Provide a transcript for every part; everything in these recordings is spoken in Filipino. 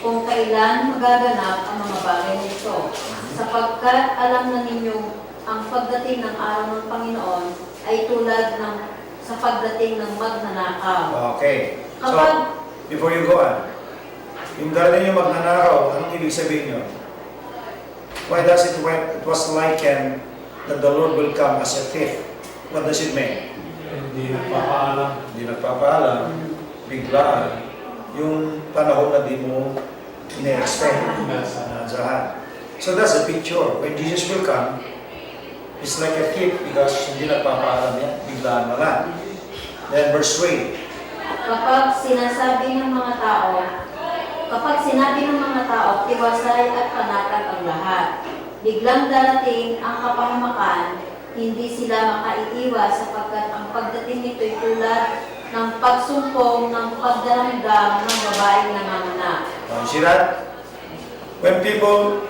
kung kailan magaganap ang mga bagay nito, sapagkat alam na ninyo ang pagdating ng araw ng Panginoon ay tulad ng sa pagdating ng magnanakaw. Okay. So, Kapag before you go on, yung darating yung magnanakaw, anong ibig sabihin nyo? Why does it was likened that the Lord will come as a thief? What does it mean? Hindi nagpapaalam. Hindi nagpapaalam, biglaan, yung panahon na di mo ina-expect. Inasahan. So that's the picture. When Jesus will come, it's like a thief because hindi nagpapaalam yan, biglaan na lang. Then verse 3. Kapag sinabi ng mga tao, tiwasay at panatag ang lahat. Biglang darating ang kapahamakan, hindi sila makaiiwas sapagkat ang pagdating nito'y tulad ng pagsumpong ng pagdaramdam ng babaeng nanganganak. You see that? When people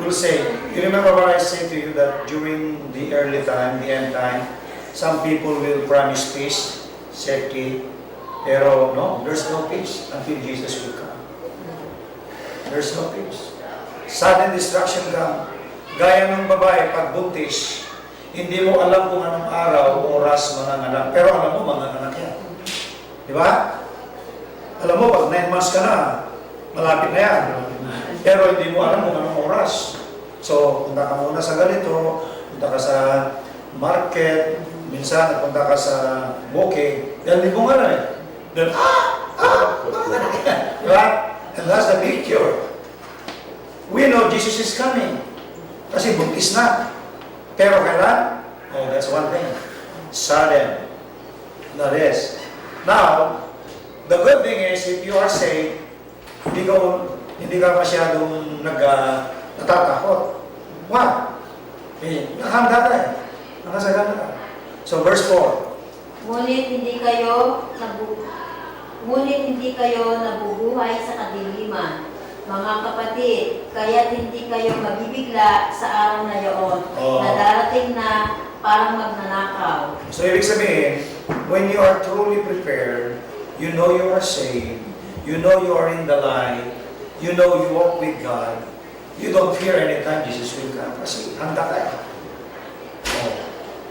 will say, you remember what I said to you that during the early time, the end time, some people will promise peace, safety, pero no, there's no peace until Jesus will come. There's no peace. Sudden destruction come. Gaya ng babae, pag buntis, hindi mo alam kung anong araw, oras, manganganak. Pero alam mo, manganganak yan. Di ba? Alam mo, pag 9 months ka na, malapit na yan. Pero hindi mo alam kung anong oras. So, punta ka muna sa ganito, punta ka sa market, minsan punta ka sa booking, dahil hindi mo alam eh. Then, manganganak yan. Di ba? And that's the picture. We know Jesus is coming. Kasi buntis na. Pero kailan? Oh, that's one thing. Sudden. That is. Now, the good thing is, if you are saved, hindi ka masyadong natatakot. Why? Eh, nakahanda ka eh. Nakasagana ka. So, verse 4. Ngunit hindi kayo nabubuhay sa kadiliman, mga kapatid, kaya't hindi kayo mabibigla sa araw na iyon, na darating na parang magnanakaw. So, ibig sabihin, when you are truly prepared, you know you are saved, you know you are in the light, you know you walk with God, you don't fear anytime Jesus will come. Kasi handa ka.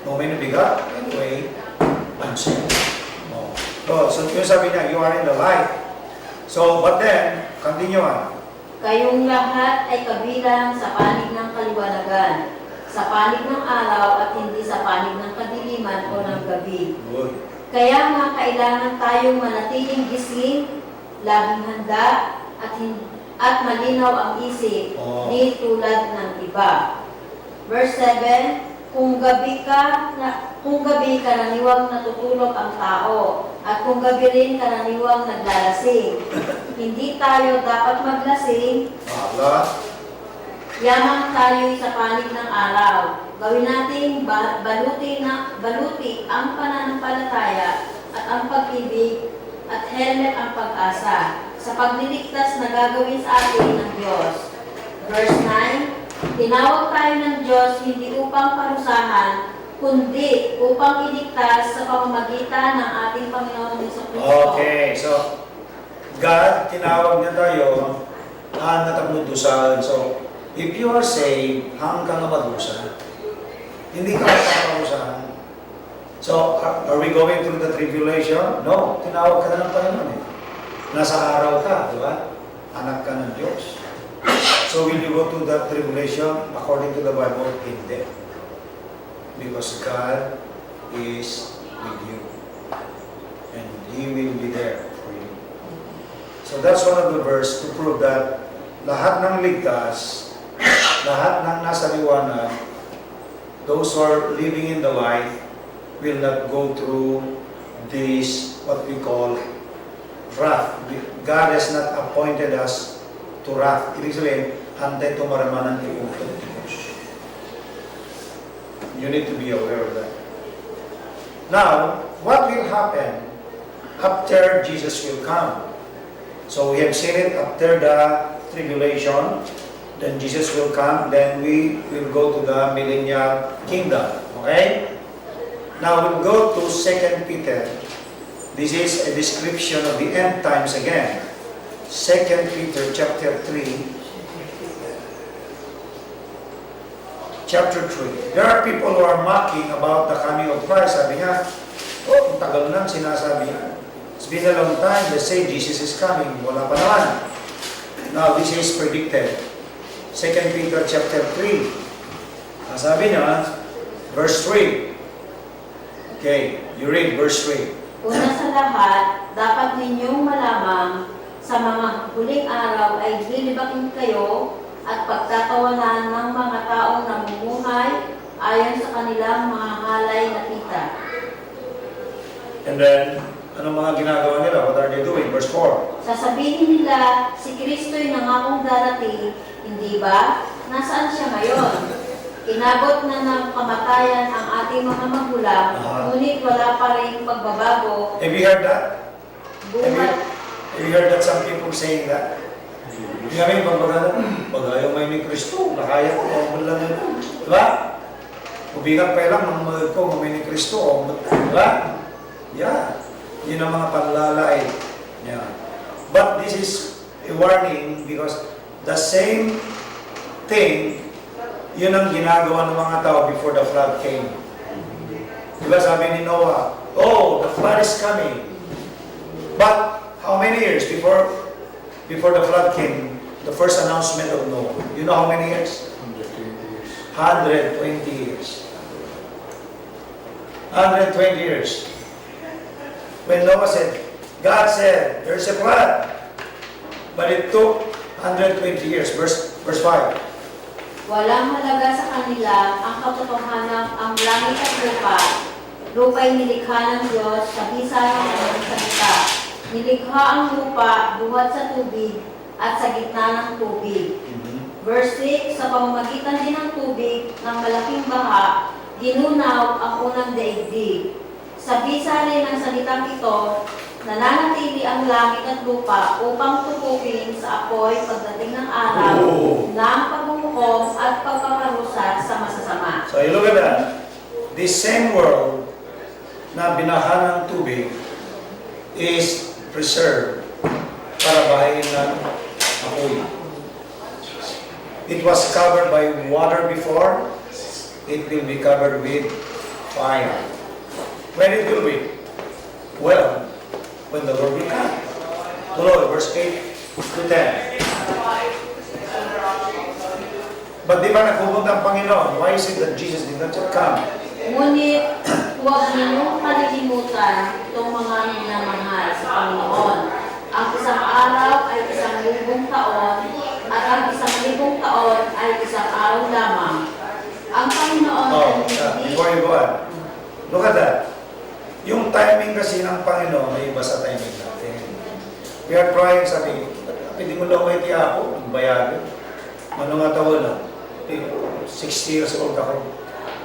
No may nabigat, anyway, I'm saved. So yung sabi niya, you are in the light. So, but then, continue on. Kayong lahat ay kabilang sa panig ng kaliwanagan, sa panig ng araw at hindi sa panig ng kadiliman o ng gabi. Good. Kaya nga kailangan tayong manatiling gising, laging handa, at malinaw ang isip, di tulad ng iba. Verse 7, kung gabi karaniwang natutulog ang tao, at kung gabi rin karaniwang naglalasing. Hindi tayo dapat maglasing. Yamang tayo'y sa panig ng araw. Gawin nating baluti ang pananampalataya at ang pag-ibig at helmet ang pag-asa sa pagliligtas na gagawin sa atin ng Diyos. Verse 9, tinawag tayo ng Diyos hindi upang parusahan, kundi upang iligtas sa pamamagitan ng ating Panginoon Jesucristo. Okay, so God, tinawag niya tayo natapudusan. So, if you are saved, hanggang madusa. Hindi ka mataparusahan. So, are we going through the tribulation? No, tinawag ka na ng Panginoon eh. Nasa araw ka, di ba? Anak ka ng Diyos. So, will you go through that tribulation? According to the Bible, hindi. Because God is with you. And He will be there for you. So that's one of the verse to prove that lahat ng ligtas, lahat ng nasa liwanag, those who are living in the light will not go through this, what we call wrath. God has not appointed us to wrath. Ibig sabihin, hantay tumaramanan ni Uto. You need to be aware of that. Now, what will happen after Jesus will come? So we have seen it after the tribulation, then Jesus will come, then we will go to the millennial kingdom. Okay? Now we'll go to 2 Peter. This is a description of the end times again. 2 Peter chapter 3. Chapter 3. There are people who are mocking about the coming of Christ. Sabi niya, ang tagal nang sinasabi. It's been a long time. They say Jesus is coming. Wala pa naman. Now, this is predicted. 2 Peter chapter 3. Sabi niya, verse 3. Okay, you read verse 3. Una sa lahat, dapat ninyong malamang sa mga huling araw ay lilibakin kayo at pagtatawanan ng mga taong namumuhay ayon sa kanilang mga halay na kita. And then, anong mga ginagawa nila? What are they doing? Verse 4. Sasabihin nila, si Kristo'y nangakong darating, hindi ba? Nasaan siya ngayon? Inabot na ng kamatayan ang ating mga magulang, ngunit wala pa rin pagbabago. Have you heard that? Buhat Have you heard that some people saying that? Hindi kami pagbaga pag ayaw may ni Kristo, nakaya ko, o lang yun. Diba? Ubigan pa lang, mga ko, may ni Kristo, o diba? Yeah. Yun ang mga panlalait. Yeah. But this is a warning because the same thing, yun ang ginagawa ng mga tao before the flood came. Diba sabi ni Noah, oh, the flood is coming. But how many years before the flood came? The first announcement of Noah. You know how many years? 120 years. 120 years. When Noah said, God said, there's a flood. But it took 120 years. Verse 5. walang halaga sa kanila ang katotohanan ang langit at lupa. Lupa'y nilikha ng Diyos sa bisa ng kanyang salita. Nilikha ang lupa buhat sa tubig at sa gitna ng tubig. Verse 6, sa pamamagitan din ng tubig ng malaking baha, ginunaw ang unang daigdig. Sa bisa rin ng salitang ito, nananatili ang langit at lupa upang tukukin sa apoy pagdating ng araw ng paghuhukom at pagpaparusa sa masasama. So you look at that. This same world na binaha ng tubig is preserved para bahayin ng apoy. It was covered by water before, it will be covered with fire. When it will be? Well, when the Lord will come. Tuloy, verse 8 to 10. But di ba nagpupunta ang Panginoon? Why is it that Jesus did not yet come? Ngunit huwag ninyong kalilimutan itong mga minamahal sa Panginoon. Ang isang araw ay 1,000 taon at ang 1,000 taon ay isang araw lamang. Ang Panginoon ay hindi... Before you go on, look at that. Yung timing kasi ng Panginoon ay iba sa timing natin. We are trying, sabi, pwede mo lang kayo ako, bayagan. Ano nga taon na? 60 years old ako.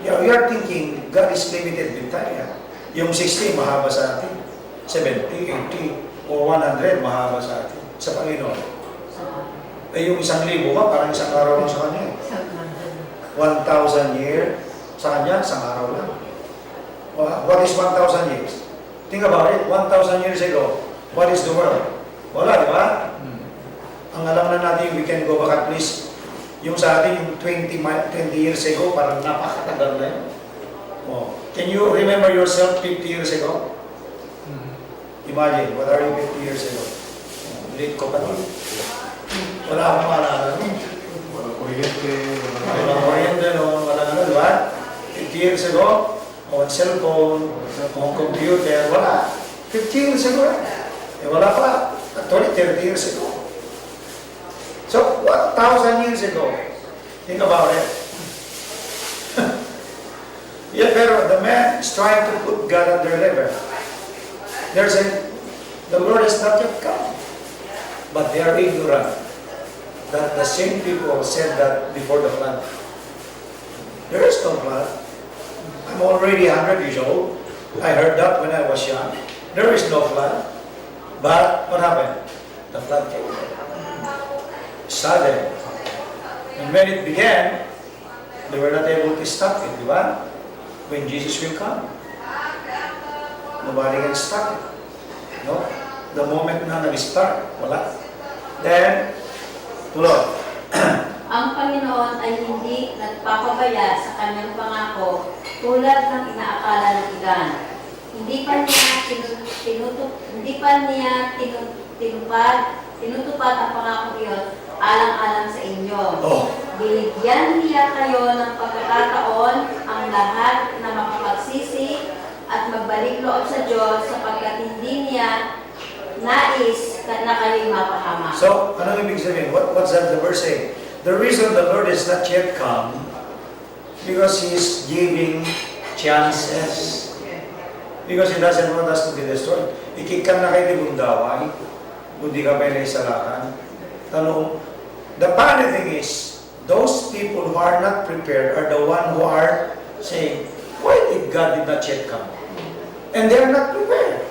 Yeah, we are thinking God is limited with time. Yeah. Yung 60, mahaba sa atin. 70, 80, o 100, mahaba sa atin. Sa Panginoon. Eh yung 1,000 ba, parang isang araw lang sa Kanya. 1,000 years, sa Kanya, isang araw lang. What is 1,000 years? Think about it. 1,000 years ago, what is the world? Wala, di ba? Ang alam na natin, we can go back at least, yung sa atin, yung 20 years ago, parang napakatagal na yun. Oh. Can you remember yourself 50 years ago? Imagine, what are you 50 years ago? Late ko pa din. Wala akong maalala. Walang kuryente, Walang kuryente, no? Walang ano, di ba? 50 years ago, on cellphone, on computer, wala. 50 years ago, eh wala pa. Actually, 30 years ago. So, 1,000 years ago, think about it. Yeah, pero the man is trying to put God at their level. They're saying, the Lord has not yet come. But they are ignorant that the same people said that before the flood. There is no flood. I'm already 100 years old. I heard that when I was young. There is no flood. But what happened? The flood came. Sudden. And when it began, they were not able to stop it, di ba? When Jesus will come. Nobody can stop it. No? The moment na nag-start, wala. Then, tulog. Ang Panginoon ay hindi nagpapabaya sa kanyang pangako tulad ng inaakala ng ilan. Hindi pa niya tinutupad ang pangako iyon alang-alang sa inyo. Oh. Binigyan niya kayo ng pagkakataon ang lahat na makapagsisi at magbalik loob sa Diyos sapagkat hindi niya nais na kayo'y mapahama. So, anong ibig sabihin? What's that the verse say? The reason the Lord is not yet come because He is giving chances. Because He doesn't want us to be destroyed. Ikikan na kayo di bundaway, kundi ka pa naisalakan. Tanong, the funny thing is, those people who are not prepared are the one who are saying, why did God did not yet come? And they are not prepared.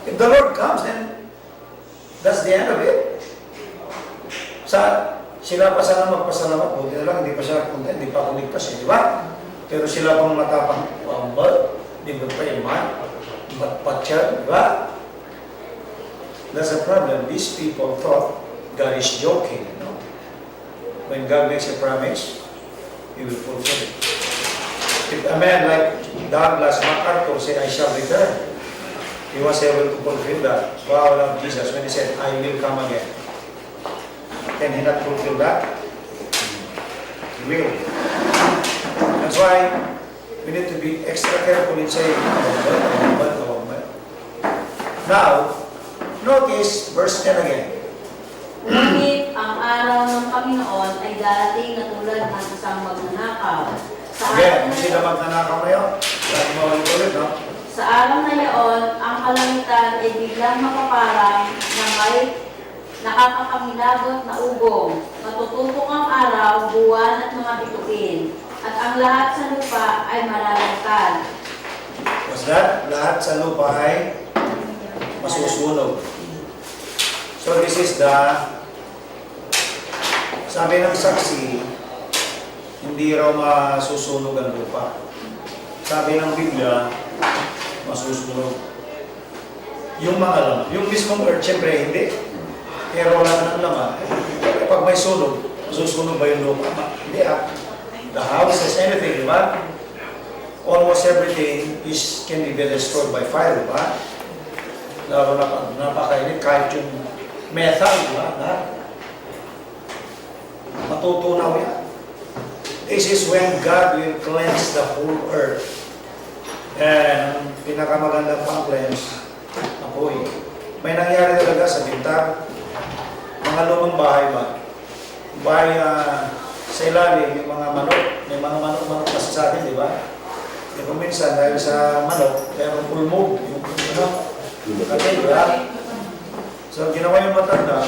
If the Lord comes, then that's the end of it. Sila pa sana magpasalamat, buti na lang, hindi pa siya punta, hindi pa ako ligtas, di ba? Pero sila pang matapang, di ba pa iman, ba't pa siya, di ba? That's the problem. These people thought God is joking, you know. When God makes a promise, He will fulfill it. If a man like Douglas MacArthur said, I shall return, he was able to fulfill that. Wow, I love Jesus when He said, I will come again. Can He not fulfill that? He will. That's why we need to be extra careful in saying, oh, but. Now, notice verse 10 again. Ngunit ang araw ng Panginoon ay darating na tulad ng isang magnanakaw. Sa Again, araw na sino magnanakaw ngayon? Lagi mo ulit, no? Sa araw na iyon, ang kalangitan ay biglang mapaparang na may nakakakamilagot na ugong. Matututok ang araw, buwan at mga bituin. At ang lahat sa lupa ay malalangkad. Was that? Lahat sa lupa ay masusunog. So this is the, sabi ng saksi, hindi raw masusunog ang lupa. Sabi ng Biblia, masusunog. Yung mga laman, yung mismong earth, syempre hindi. Pero wala ng laman. Pag may sunog, masusunog ba yung lupa? Hindi The houses, anything, di ba? Almost everything can be destroyed by fire, di ba? Lalo na pag napakainit, kahit yung metal, di ba? Matutunaw yan. This is when God will cleanse the whole earth. And pinakamagandang pang-cleanse, apoy. May nangyari talaga sa bintag, mga lumang bahay ba? Bahay sa ilalim, yung mga manok, may mga manok kasi sa atin, di ba? E kung minsan, dahil sa manok, mayroong pulmog, yung kasi, di ba? So, ginawa yung matanda,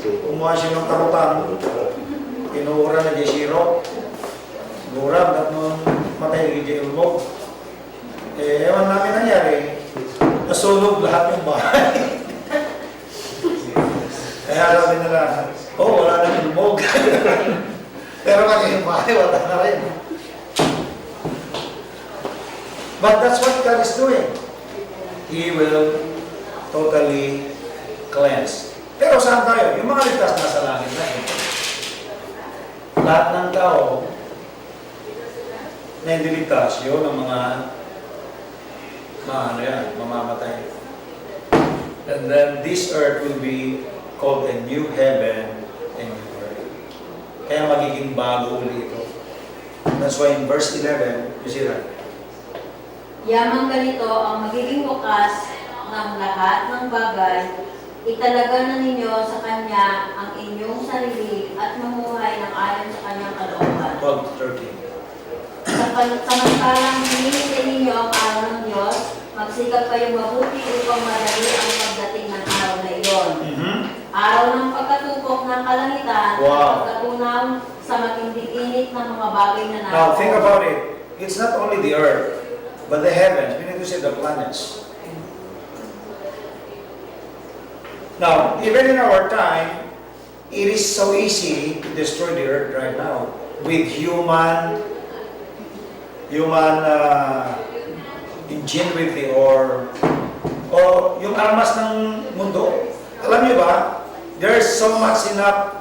kumuha siya ng karutan, pinuura na Jeshiro, gurab, at nung matay ni Jehulmog. Eh, ewan namin nangyari, nasunog lahat yung bahay. Kaya sabi nila, wala na ilmog. Pero kasi yung bahay, wala na rin. But that's what God is doing. He will totally cleanse. Pero saan tayo? Yung mga ligtas nasa langit na yun. Lahat ng tao na hindi ligtas, yun ang mga mamamatay. And then this earth will be called a new heaven and new earth. Kaya magiging bago uli ito. That's why in verse 11, you see that? Yamang ganito ang magiging wakas ng lahat ng bagay, italaga na ninyo sa Kanya ang inyong sarili at mamuhay ng ayon sa Kanyang kalooban. 12-13. Samantalang hinihintay ninyo ang araw ng Diyos, magsikap kayong mabuti upang madali ang pagdating ng araw na iyon. Araw ng pagkatupok ng kalangitan at pagkatunaw sa matinding init ng mga bagay na Now, think about it. It's not only the earth, but the heavens. We need to say the planets. Now, even in our time, it is so easy to destroy the earth right now with human ingenuity or yung armas ng mundo. Alam niyo ba, there's so much enough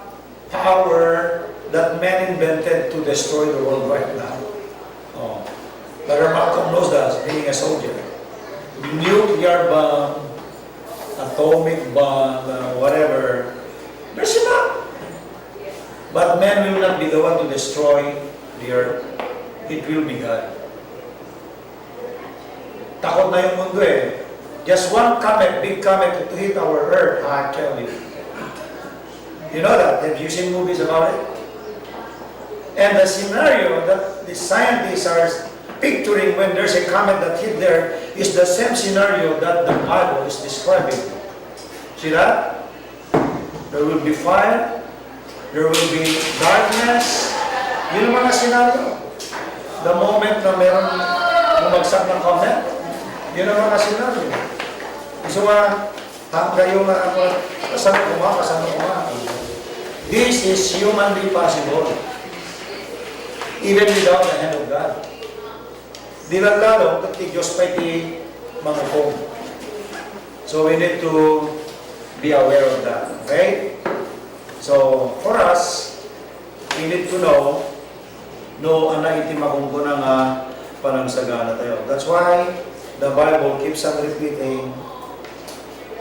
power that man invented to destroy the world right now. Oh. Brother Malcolm knows that, being a soldier. Nuclear bomb, atomic bomb, whatever. There's enough. But man will not be the one to destroy the earth. It will be God. Takot na yung mundo eh. Just one comet, big comet to hit our earth, I tell you. You know that? Have you seen movies about it? And the scenario that the scientists are picturing when there's a comet that hit there is the same scenario that the Bible is describing. See that? There will be fire, there will be darkness. Yun ang mga scenario. The moment na meron bumagsak ng comet, yun ang mga scenario. So, kayo na ako, kasano kuma. This is humanly possible. Even without the hand of God. Di lang lalo, kasi Diyos pa iti mga kong. So we need to be aware of that. Okay? So, for us, we need to know ana iti makungkuna nga panangsagana tayo. That's why the Bible keeps on repeating,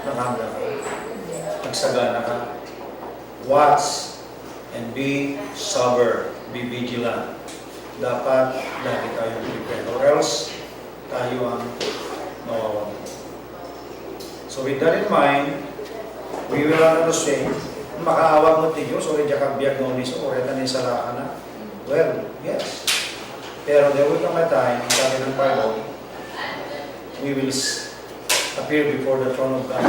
nakanda ka, nagsagana ka, watch and be sober, be vigilant. Dapat lagi tayong prepare or else tayo ang mawawalan. So with that in mind, we will say, makaawag mo ti Diyos, o rin kang biyag mo niso, o rin tanin sa lakana. Well, yes. Pero there will come a time, sabi ng Bible, we will appear before the throne of God.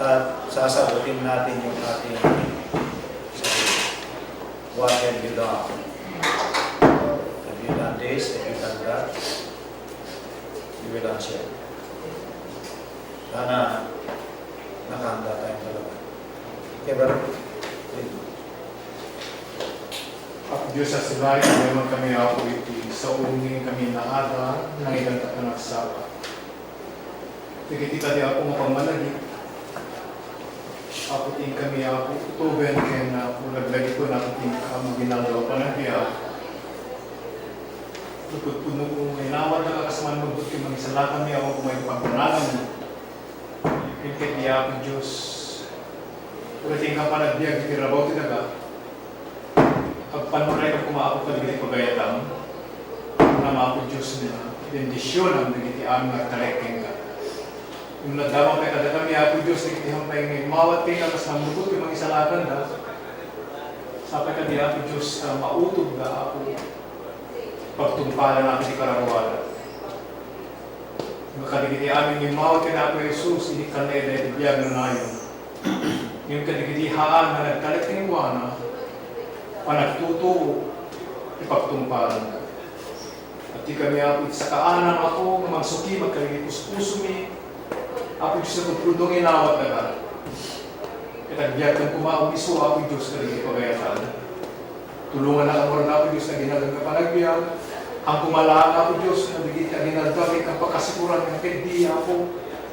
At sasagutin natin yung ating what have you done? Have you done this? Have you done that? You will answer. Sana nakahanda tayong talaga. Okay, brother? At Diyos sa silay, naman kami ako iti sa ungin kami na ada, nang ilang tatanaksawa. Tigitika di ako mapamalagi. Ako ting kami ako utuben kaya na ulaglagi ko na ting kami ginagawa pa ng biya. Lupot puno kong inawad na kakasaman magbut kayo mag-isala kami ako kung may pagpunagan mo. Ikit di ako Diyos. Ulating ka pa nagbiag, itirabaw tinaga. Pagpanuray ng kumaako ka nagiti pagayatang, na mga Diyos na bendisyon ang nagiti aming at talekeng ka. Yung nagdamang kay kada kami ako Diyos, nagiti hampay ngayon, mawat kayo na kas namugot yung mga isalakan na, sapay ka di ako Diyos na mautog na ako, pagtumpalan natin si karawala. Yung kadigiti aming yung mawat kayo na ako Jesus, hindi ka na ibiyag na nayon. Yung kadigiti haan na nagtalekeng iwana, panagtuto, ipagtumparan ka. At di kami ako, sa kaanan ako, magsuki, magkaligipus-puso mi, ako Diyos na tutulong inawat na ka. Itagbiyak ng kumaong iso, ako Diyos na rin ipagayatan. Tulungan na ang oran ako Diyos na ginagang kapanagbiyak. Ang kumalaan ako Diyos na bigit na ginagdamit ang pagkasikuran ng hindi ako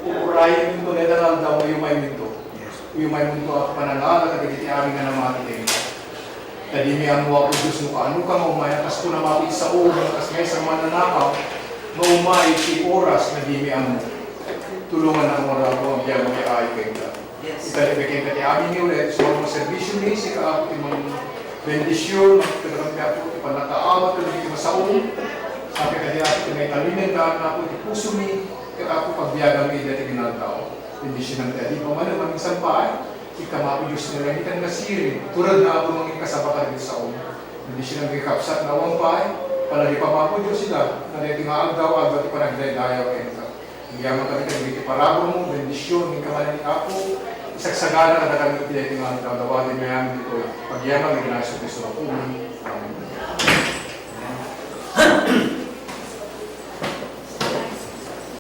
uurayin minto na itanal daw yung may minto. Yung may minto ako pananala na bigit aming na namatitin. Tadi mi ang mga Diyos mo ano ka maumaya, kas ko na mapit sa ulo, kas ngay sa mananakaw, maumay si oras na di mi ang tulungan ang mga ko ang biyago kay ay kaya. Italibigay ka ti amin ni ulit, so mga servisyo ni si ka imong bendisyon, kagami ako ipanakaawat, kagami masaong, sabi ka di ako may talinin ka na ako di puso mi, kaya ako pagbiyagang mi dati ginagawa. Bendisyon ng tadi, pamana maging sampay, ikamapo Diyos nila, hindi kang nasiri. Turad na ako nung ikasaba ka rin sa ulo. Hindi siya nagkikapsat na wampay, palagi pamapo Diyos sila, na dito nga agdaw, di pa nagdayaw kayo ka. Hindi yaman kami ka, hindi parabo mo, bendisyon, hindi ka malamig ako, isagsagana ka na kami dito nga agdaw, dawalin mo yan dito. Pagyaman, hindi na siya Kristo na pumi.